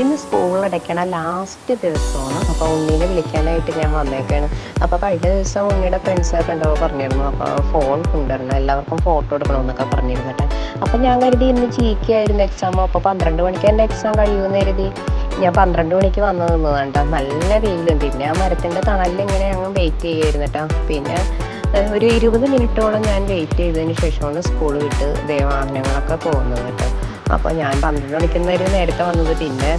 ഇന്ന് സ്കൂളടയ്ക്കണ ലാസ്റ്റ് ദിവസമാണ്. അപ്പോൾ ഉണ്ണീനെ വിളിക്കാനായിട്ട് ഞാൻ വന്നേക്കാണ്. അപ്പോൾ കഴിഞ്ഞ ദിവസം ഉണ്ണിയുടെ ഫ്രണ്ട്സൊക്കെ ഉണ്ടാവും പറഞ്ഞിരുന്നു. അപ്പോൾ ഫോൺ കൊണ്ടുവരണം, എല്ലാവർക്കും ഫോട്ടോ എടുക്കണമെന്നൊക്കെ പറഞ്ഞിരുന്നിട്ട്. അപ്പോൾ ഞാൻ കരുതി ഇന്ന് GK ആയിരുന്നു എക്സാം. അപ്പോൾ 12 മണിക്ക് എൻ്റെ എക്സാം കഴിയുമെന്ന് കരുതി ഞാൻ 12 മണിക്ക് വന്നു നിന്നതാണ്ട. നല്ല വെയിലും, പിന്നെ ആ മരത്തിൻ്റെ തണലിൽ ഇങ്ങനെ അങ്ങ് വെയിറ്റ് ചെയ്യുമായിരുന്നു കേട്ടോ. പിന്നെ ഒരു 20 മിനിറ്റോളം ഞാൻ വെയിറ്റ് ചെയ്തതിന് ശേഷമാണ് സ്കൂൾ വിട്ട് വാഹനങ്ങളൊക്കെ പോകുന്നത് കേട്ടോ. അപ്പോൾ ഞാൻ 12 മണിക്കുന്നൊരു നേരത്തെ വന്നത്. പിന്നെ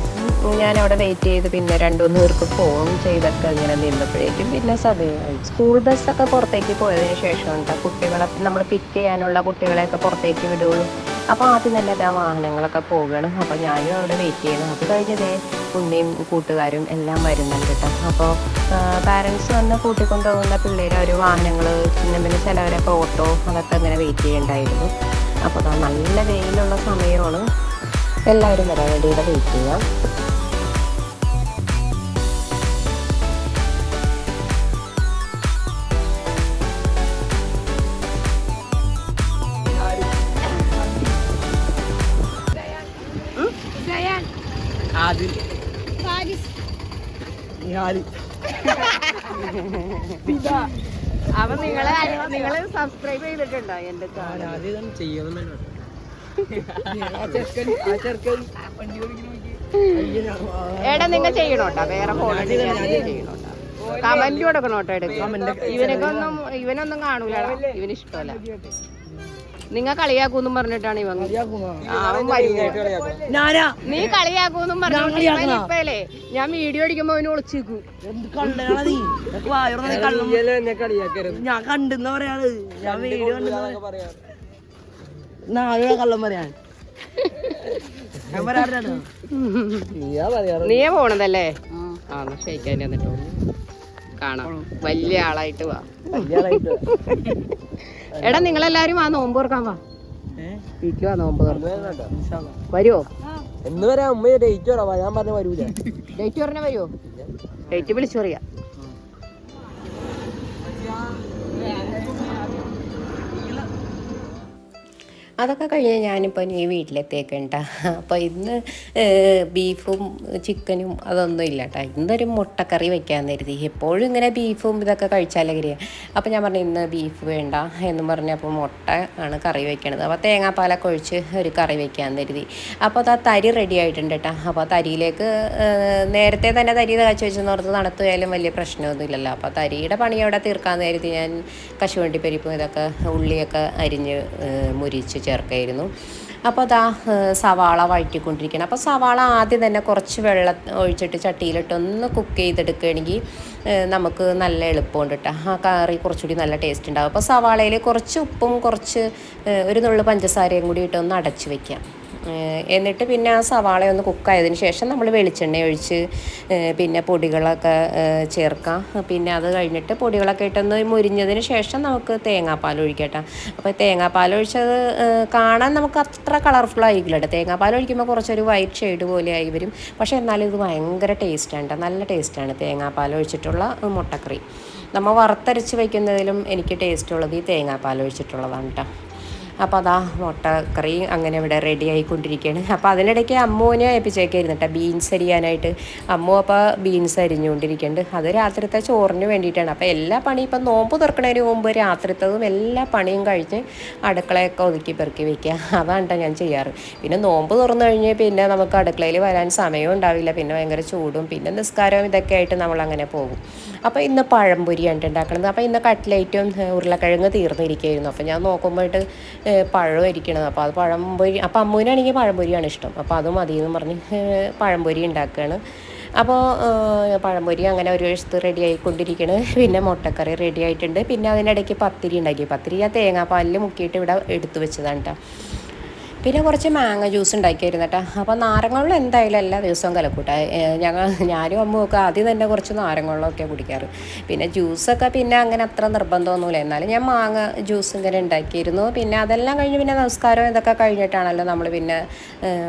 ഞാൻ അവിടെ വെയിറ്റ് ചെയ്ത് പിന്നെ 2-3 പേർക്ക് ഫോൺ ചെയ്തൊക്കെ ഇങ്ങനെ നിന്നപ്പോഴേക്കും പിന്നെ സമയമായി. സ്കൂൾ ബസ്സൊക്കെ പുറത്തേക്ക് പോയതിന് ശേഷം കേട്ടോ കുട്ടികളെ നമ്മൾ പിക്ക് ചെയ്യാനുള്ള കുട്ടികളെയൊക്കെ പുറത്തേക്ക് വിടുകയുള്ളൂ. അപ്പോൾ ആദ്യം തന്നെ ആ വാഹനങ്ങളൊക്കെ പോവുകയാണ്. അപ്പോൾ ഞാനും അവിടെ വെയിറ്റ് ചെയ്യണം. അത് കഴിഞ്ഞതേ ഉണ്ണിയും കൂട്ടുകാരും എല്ലാം വരുന്നുണ്ട് കേട്ടോ. അപ്പോൾ പാരൻസ് വന്ന് കൂട്ടിക്കൊണ്ട് പോകുന്ന പിള്ളേർ ഒരു വാഹനങ്ങൾ, പിന്നെ ചിലവരൊക്കെ ഓട്ടോ, അതൊക്കെ അങ്ങനെ വെയിറ്റ് ചെയ്യണ്ടായിരുന്നു. അപ്പോൾ നല്ല വെയിലുള്ള സമയമാണ്. എല്ലാവരും വരാൻ വേണ്ടി ഇവിടെ വെയിറ്റ് ചെയ്യാം. അപ്പൊ നിങ്ങള് സബ്സ്ക്രൈബ് ചെയ്തിട്ടുണ്ടോ എന്റെ ചാനൽ? എടാ നിങ്ങൾ ചെയ്യണോട്ടാ, വേറെ ഫോൺ ചെയ്യണോട്ടാ, കമന്റ് കൊടുക്കണോട്ടോ. ഇവനൊന്നും കാണൂലടാ, ഇവന് ഇഷ്ടമല്ല. നിങ്ങൾ കളിയാക്കൂന്നും പറഞ്ഞിട്ടാണ് ഇവൻ നീ കളിയാക്കൂന്നും പറഞ്ഞിട്ടല്ലേ ഞാൻ വീഡിയോ അടിക്കുമ്പോ അവന് ഒളിച്ചേക്കും. ഞാൻ കണ്ടെന്ന് പറയാറ്, ഞാൻ വീഡിയോ നാളെ കള്ളം പറയാൻ നീയെ പോണതല്ലേ? ആ ക്ഷയിക്കാൻ എന്നിട്ടോ കാണാം. വലിയ ആളായിട്ട് വാ. എടാ നിങ്ങളെല്ലാരും ആ നോമ്പ് തുറക്കാൻ വാ. വീട്ടിൽ വാ, നോമ്പ് തുറക്കാൻ വരുവോ? എന്ന് വരാ ഉമ്മ ഡേറ്റ് പറയാ. ഞാൻ പറഞ്ഞ വരൂല. ഡേറ്റ് പറഞ്ഞ വരുവോ? ഡേറ്റ് വിളിച്ചു പറയാ. അതൊക്കെ കഴിഞ്ഞ് ഞാനിപ്പോൾ ഈ വീട്ടിലെത്തിയേക്കണ്ട. അപ്പോൾ ഇന്ന് ബീഫും ചിക്കനും അതൊന്നും ഇല്ല കേട്ടോ. ഇന്നൊരു മുട്ടക്കറി വെക്കാൻ കരുതി. എപ്പോഴും ഇങ്ങനെ ബീഫും ഇതൊക്കെ കഴിച്ചാലകരിയാണ്. അപ്പോൾ ഞാൻ പറഞ്ഞു ഇന്ന് ബീഫ് വേണ്ട എന്ന് പറഞ്ഞപ്പോൾ മുട്ട ആണ് കറി വെക്കണത്. അപ്പോൾ തേങ്ങാപ്പാലൊക്കെ ഒഴിച്ച് ഒരു കറി വെക്കാൻ കരുതി. അപ്പോൾ അത് ആ തരി റെഡി ആയിട്ടുണ്ട് കേട്ടോ. അപ്പോൾ തരിയിലേക്ക് നേരത്തെ തന്നെ തരി കാച്ചി വെച്ചെന്ന് ഓർത്ത് തണുത്ത് പോയാലും വലിയ പ്രശ്നമൊന്നുമില്ലല്ലോ. അപ്പോൾ തരിയുടെ പണി അവിടെ തീർക്കാമെന്ന് കരുതി ഞാൻ കശുവണ്ടി പരിപ്പും ഇതൊക്കെ ഉള്ളിയൊക്കെ അരിഞ്ഞ് മുരിച്ച് ചേർക്കായിരുന്നു. അപ്പോൾ അതാ സവാള വഴറ്റിക്കൊണ്ടിരിക്കണം. അപ്പോൾ സവാള ആദ്യം തന്നെ കുറച്ച് വെള്ളം ഒഴിച്ചിട്ട് ചട്ടിയിലിട്ടൊന്ന് കുക്ക് ചെയ്തെടുക്കുകയാണെങ്കിൽ നമുക്ക് നല്ല എളുപ്പമുണ്ട് കേട്ടോ. ആ കറി കുറച്ചുകൂടി നല്ല ടേസ്റ്റ് ഉണ്ടാകും. അപ്പോൾ സവാളയിൽ കുറച്ച് ഉപ്പും കുറച്ച് ഒരു നുള്ളു പഞ്ചസാരയും കൂടി ഇട്ടൊന്ന് അടച്ച് വയ്ക്കാം. എന്നിട്ട് പിന്നെ ആ സവാള ഒന്ന് കുക്കായതിന് ശേഷം നമ്മൾ വെളിച്ചെണ്ണ ഒഴിച്ച് പിന്നെ പൊടികളൊക്കെ ചേർക്കാം. പിന്നെ അത് കഴിഞ്ഞിട്ട് പൊടികളൊക്കെ ഇട്ടൊന്ന് മുരിഞ്ഞതിന് ശേഷം നമുക്ക് തേങ്ങാപ്പാൽ ഒഴിക്കട്ടെ. അപ്പോൾ തേങ്ങാപ്പാൽ ഒഴിച്ചത് കാണാൻ നമുക്ക് അത്ര കളർഫുൾ ആയിരിക്കില്ല കേട്ടോ. തേങ്ങാപ്പാൽ ഒഴിക്കുമ്പോൾ കുറച്ചൊരു വൈറ്റ് ഷെയ്ഡ് പോലെ ആയി വരും. പക്ഷേ എന്നാലും ഇത് ഭയങ്കര ടേസ്റ്റാണ് കേട്ടോ. നല്ല ടേസ്റ്റാണ് തേങ്ങാപ്പാൽ ഒഴിച്ചിട്ടുള്ള മുട്ടക്കറി. നമ്മൾ വറുത്തരച്ച് വയ്ക്കുന്നതിലും എനിക്ക് ടേസ്റ്റ് ഉള്ളത് ഈ തേങ്ങാപ്പാൽ ഒഴിച്ചിട്ടുള്ളതാണ് കേട്ടോ. അപ്പോൾ അതാ മുട്ടക്കറി അങ്ങനെ ഇവിടെ റെഡി ആയിക്കൊണ്ടിരിക്കുകയാണ്. അപ്പോൾ അതിനിടയ്ക്ക് അമ്മുവിനെ ഏൽപ്പിച്ചേക്കായിരുന്നു കേട്ടോ ബീൻസ് അരിയാനായിട്ട്. അമ്മു അപ്പോൾ ബീൻസ് അരിഞ്ഞുകൊണ്ടിരിക്കുന്നുണ്ട്. അത് രാത്രിത്തെ ചോറിന് വേണ്ടിയിട്ടാണ്. അപ്പോൾ എല്ലാ പണിയും ഇപ്പം നോമ്പ് തുറക്കുന്നതിന് മുമ്പ് രാത്രിത്തതും എല്ലാ പണിയും കഴിഞ്ഞ് അടുക്കളയൊക്കെ ഒതുക്കി പെറുക്കി വയ്ക്കുക. അതാണ് കേട്ടോ ഞാൻ ചെയ്യാറ്. പിന്നെ നോമ്പ് തുറന്നു കഴിഞ്ഞ് പിന്നെ നമുക്ക് അടുക്കളയിൽ വരാൻ സമയവും ഉണ്ടാവില്ല. പിന്നെ ഭയങ്കര ചൂടും പിന്നെ നിസ്കാരവും ഇതൊക്കെ ആയിട്ട് നമ്മളങ്ങനെ പോകും. അപ്പോൾ ഇന്ന് പഴംപൊരിയാണ് ഉണ്ടാക്കുന്നത്. അപ്പോൾ ഇന്ന് കട്ട്ലേറ്റും ഉരുളക്കിഴങ്ങ് തീർന്നിരിക്കുകയായിരുന്നു. അപ്പോൾ ഞാൻ നോക്കുമ്പോഴായിട്ട് പഴം ഇരിക്കണത്. അപ്പോൾ അത് പഴംപൊരി, അപ്പോൾ അമ്മൂനാണെങ്കിൽ പഴംപൊരിയാണ് ഇഷ്ടം. അപ്പോൾ അത് മതിയെന്ന് പറഞ്ഞ് പഴംപൊരി ഉണ്ടാക്കുകയാണ്. അപ്പോൾ പഴംപൊരി അങ്ങനെ ഒരു വശത്ത് റെഡി ആയിക്കൊണ്ടിരിക്കുകയാണ്. പിന്നെ മുട്ടക്കറി റെഡി ആയിട്ടുണ്ട്. പിന്നെ അതിനിടയ്ക്ക് പത്തിരി ഉണ്ടാക്കി. പത്തിരി ആ തേങ്ങാപ്പാലിൽ മുക്കിയിട്ട് ഇവിടെ എടുത്തു വെച്ചതാണ് കേട്ടോ. പിന്നെ കുറച്ച് മാങ്ങ ജ്യൂസ് ഉണ്ടാക്കിയായിരുന്നു കേട്ടോ. അപ്പോൾ നാരങ്ങവെള്ളം എന്തായാലും എല്ലാ ദിവസവും കലക്കൂട്ട. ഞാനും അമ്മുമൊക്കെ ആദ്യം തന്നെ കുറച്ച് നാരങ്ങവെള്ളമൊക്കെ കുടിക്കാറ്. പിന്നെ ജ്യൂസൊക്കെ പിന്നെ അങ്ങനെ അത്ര നിർബന്ധമൊന്നുമില്ല. എന്നാലും ഞാൻ മാങ്ങ ജ്യൂസ് ഇങ്ങനെ ഉണ്ടാക്കിയിരുന്നു. പിന്നെ അതെല്ലാം കഴിഞ്ഞ് പിന്നെ നമസ്കാരം ഇതൊക്കെ കഴിഞ്ഞിട്ടാണല്ലോ നമ്മൾ പിന്നെ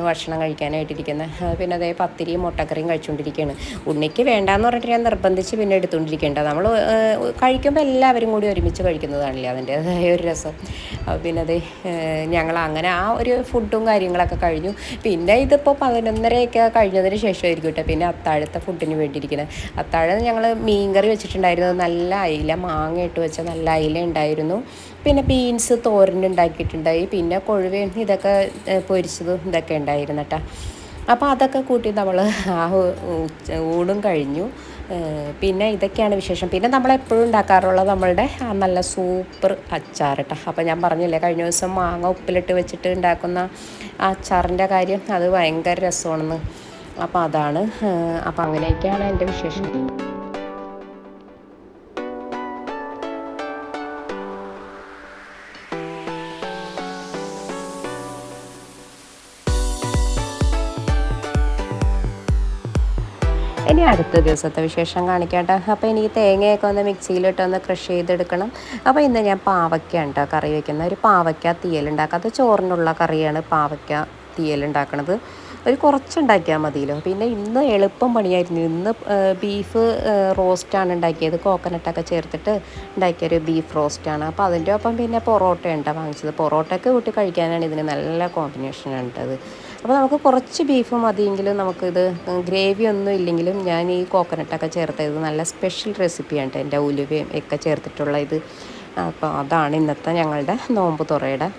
ഭക്ഷണം കഴിക്കാനായിട്ടിരിക്കുന്നത്. പിന്നെ അതേ പത്തിരിയും മുട്ടക്കറിയും കഴിച്ചുകൊണ്ടിരിക്കുകയാണ്. ഉണ്ണിക്ക് വേണ്ടാന്ന് പറഞ്ഞിട്ട് ഞാൻ നിർബന്ധിച്ച് പിന്നെ എടുത്തുകൊണ്ടിരിക്കേണ്ട. നമ്മൾ കഴിക്കുമ്പോൾ എല്ലാവരും കൂടി ഒരുമിച്ച് കഴിക്കുന്നതാണല്ലേ അതിൻ്റേതായ ഒരു രസം. പിന്നെ അതേ ഞങ്ങൾ അങ്ങനെ ആ ഒരു ഫുഡും കാര്യങ്ങളൊക്കെ കഴിഞ്ഞു. പിന്നെ ഇതിപ്പോൾ 11:30 കഴിഞ്ഞതിന് ശേഷമായിരിക്കും കേട്ടോ പിന്നെ അത്താഴത്തെ ഫുഡിന് വേണ്ടിയിരിക്കുന്നത്. അത്താഴം ഞങ്ങൾ മീൻകറി വെച്ചിട്ടുണ്ടായിരുന്നു. നല്ല അയില, മാങ്ങ ഇട്ട് വെച്ച നല്ല അയില ഉണ്ടായിരുന്നു. പിന്നെ ബീൻസ് തോരനുണ്ടാക്കിയിട്ടുണ്ടായി. പിന്നെ കൊഴുവയും ഇതൊക്കെ പൊരിച്ചതും ഇതൊക്കെ ഉണ്ടായിരുന്നു കേട്ടോ. അപ്പോൾ അതൊക്കെ കൂട്ടി നമ്മൾ ആ ഊണും കഴിഞ്ഞു. പിന്നെ ഇതൊക്കെയാണ് വിശേഷം. പിന്നെ നമ്മളെപ്പോഴും ഉണ്ടാക്കാറുള്ളത് നമ്മളുടെ നല്ല സൂപ്പർ അച്ചാർ കേട്ടോ. അപ്പോൾ ഞാൻ പറഞ്ഞില്ലേ കഴിഞ്ഞ ദിവസം മാങ്ങ ഉപ്പിലിട്ട് വെച്ചിട്ട് ഉണ്ടാക്കുന്ന ആ അച്ചാറിൻ്റെ കാര്യം, അത് ഭയങ്കര രസമാണെന്ന്. അപ്പോൾ അതാണ്. അപ്പോൾ അങ്ങനെയൊക്കെയാണ് എൻ്റെ വിശേഷം. ഇനി അടുത്ത ദിവസത്തെ വിശേഷം കാണിക്കാട്ടോ. അപ്പോൾ എനിക്ക് തേങ്ങയൊക്കെ ഒന്ന് മിക്സിയിലിട്ടൊന്ന് ക്രഷ് ചെയ്തെടുക്കണം. അപ്പോൾ ഇന്ന് ഞാൻ പാവയ്ക്കാണ് കേട്ടോ കറി വയ്ക്കുന്നത്. ഒരു പാവയ്ക്ക തീയലുണ്ടാക്കുക. അത് ചോറിനുള്ള കറിയാണ് പാവയ്ക്ക തീയലുണ്ടാക്കണത്. ഒരു കുറച്ചുണ്ടാക്കിയാൽ മതിയല്ലോ. പിന്നെ ഇന്ന് എളുപ്പം പണിയായിരുന്നു. ഇന്ന് ബീഫ് റോസ്റ്റാണ് ഉണ്ടാക്കിയത്. കോക്കനട്ടൊക്കെ ചേർത്തിട്ട് ഉണ്ടാക്കിയൊരു ബീഫ് റോസ്റ്റാണ്. അപ്പോൾ അതിൻ്റെ ഒപ്പം പിന്നെ പൊറോട്ടയാണ് വാങ്ങിച്ചത്. പൊറോട്ടയൊക്കെ കൂട്ടി കഴിക്കാനാണ് ഇതിന് നല്ല കോമ്പിനേഷൻ ഉണ്ടത്. അപ്പോൾ നമുക്ക് കുറച്ച് ബീഫ് മതിയെങ്കിലും നമുക്കിത് ഗ്രേവി ഒന്നും ഇല്ലെങ്കിലും ഞാൻ ഈ കോക്കനട്ടൊക്കെ ചേർത്തത് നല്ല സ്പെഷ്യൽ റെസിപ്പിയാണ് എൻ്റെ ഉലുവയും ഒക്കെ ചേർത്തിട്ടുള്ള ഇത്. അപ്പോൾ അതാണ് ഇന്നത്തെ ഞങ്ങളുടെ നോമ്പ് തുറയുടെ.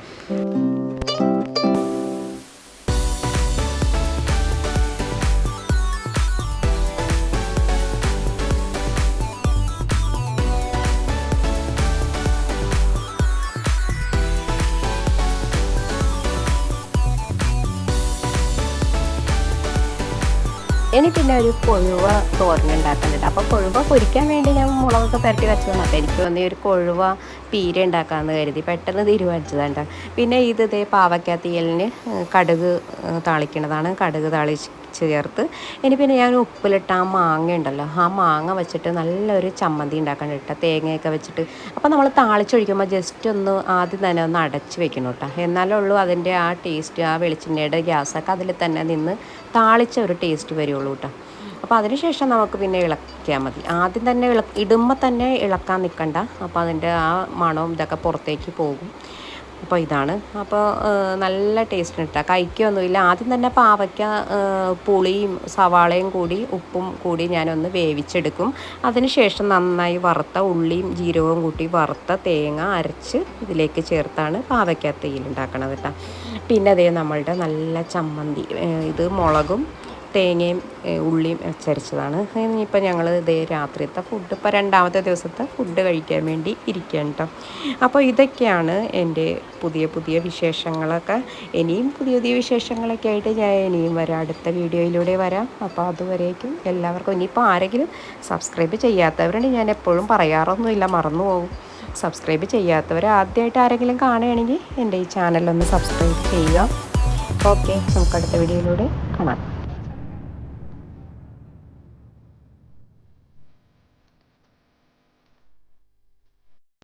ഇനി പിന്നെ ഒരു കൊഴുവ തോരനുണ്ടാക്കുന്നുണ്ട്. അപ്പോൾ കൊഴുവ പൊരിക്കാൻ വേണ്ടി ഞാൻ മുളകൊക്കെ പുരട്ടി വെച്ചതാണ്. അപ്പോൾ എനിക്ക് തോന്നി ഒരു കൊഴുവ പീര ഉണ്ടാക്കാമെന്ന് കരുതി പെട്ടെന്ന് തീരുമാനിച്ചതാണ്. പിന്നെ ഇതേ പാവയ്ക്ക തീയലിന് കടുക് താളിക്കണതാണ്. കടുക് ചേർത്ത് ഇനി പിന്നെ ഞാൻ ഉപ്പിലിട്ട് ആ മാങ്ങ ഉണ്ടല്ലോ, ആ മാങ്ങ വെച്ചിട്ട് നല്ലൊരു ചമ്മന്തി ഉണ്ടാക്കാൻ കേട്ടോ, തേങ്ങയൊക്കെ വെച്ചിട്ട്. അപ്പോൾ നമ്മൾ താളിച്ചൊഴിക്കുമ്പോൾ ജസ്റ്റ് ഒന്ന് ആദ്യം തന്നെ ഒന്ന് അടച്ച് വെക്കണം കേട്ടോ. എന്നാലേ ഉള്ളൂ അതിൻ്റെ ആ ടേസ്റ്റ്, ആ വെളിച്ചെണ്ണയുടെ ഗ്യാസൊക്കെ അതിൽ തന്നെ നിന്ന് താളിച്ച ഒരു ടേസ്റ്റ് വരുള്ളൂ കേട്ടോ. അപ്പോൾ അതിനുശേഷം നമുക്ക് പിന്നെ ഇളക്കിയാൽ മതി. ആദ്യം തന്നെ ഇടുമ്പോൾ തന്നെ ഇളക്കാൻ നിൽക്കണ്ട. അപ്പോൾ അതിൻ്റെ ആ മണവും ഇതൊക്കെ പുറത്തേക്ക് പോകും. അപ്പോൾ ഇതാണ്. അപ്പോൾ നല്ല ടേസ്റ്റ് കിട്ടുക, കഴിക്കുകയൊന്നുമില്ല. ആദ്യം തന്നെ പാവയ്ക്ക പുളിയും സവാളയും കൂടി ഉപ്പും കൂടി ഞാനൊന്ന് വേവിച്ചെടുക്കും. അതിനുശേഷം നന്നായി വറുത്ത ഉള്ളിയും ജീരകവും കൂട്ടി വറുത്ത തേങ്ങ അരച്ച് ഇതിലേക്ക് ചേർത്താണ് പാവയ്ക്ക തീയലുണ്ടാക്കണത് കേട്ടോ. പിന്നെ അതേ നമ്മളുടെ നല്ല ചമ്മന്തി, ഇത് മുളകും തേങ്ങയും ഉള്ളിയും അച്ചരച്ചതാണ്. ഇനിയിപ്പോൾ ഞങ്ങൾ ഇതേ രാത്രിയത്തെ ഫുഡ്, ഇപ്പോൾ രണ്ടാമത്തെ ദിവസത്തെ ഫുഡ് കഴിക്കാൻ വേണ്ടി ഇരിക്കുകയാണ് കേട്ടോ. അപ്പോൾ ഇതൊക്കെയാണ് എൻ്റെ പുതിയ പുതിയ വിശേഷങ്ങളൊക്കെ. ഇനിയും പുതിയ പുതിയ വിശേഷങ്ങളൊക്കെ ആയിട്ട് ഞാൻ ഇനിയും വരാം, അടുത്ത വീഡിയോയിലൂടെ വരാം. അപ്പോൾ അതുവരേക്കും എല്ലാവർക്കും, ഇനിയിപ്പോൾ ആരെങ്കിലും സബ്സ്ക്രൈബ് ചെയ്യാത്തവരുണ്ട്, ഞാൻ എപ്പോഴും പറയാറൊന്നുമില്ല, മറന്നു പോകും. സബ്സ്ക്രൈബ് ചെയ്യാത്തവർ ആദ്യമായിട്ട് ആരെങ്കിലും കാണുകയാണെങ്കിൽ എൻ്റെ ഈ ചാനലൊന്ന് സബ്സ്ക്രൈബ് ചെയ്യുക. ഓക്കെ, നമുക്ക് അടുത്ത വീഡിയോയിലൂടെ കാണാം.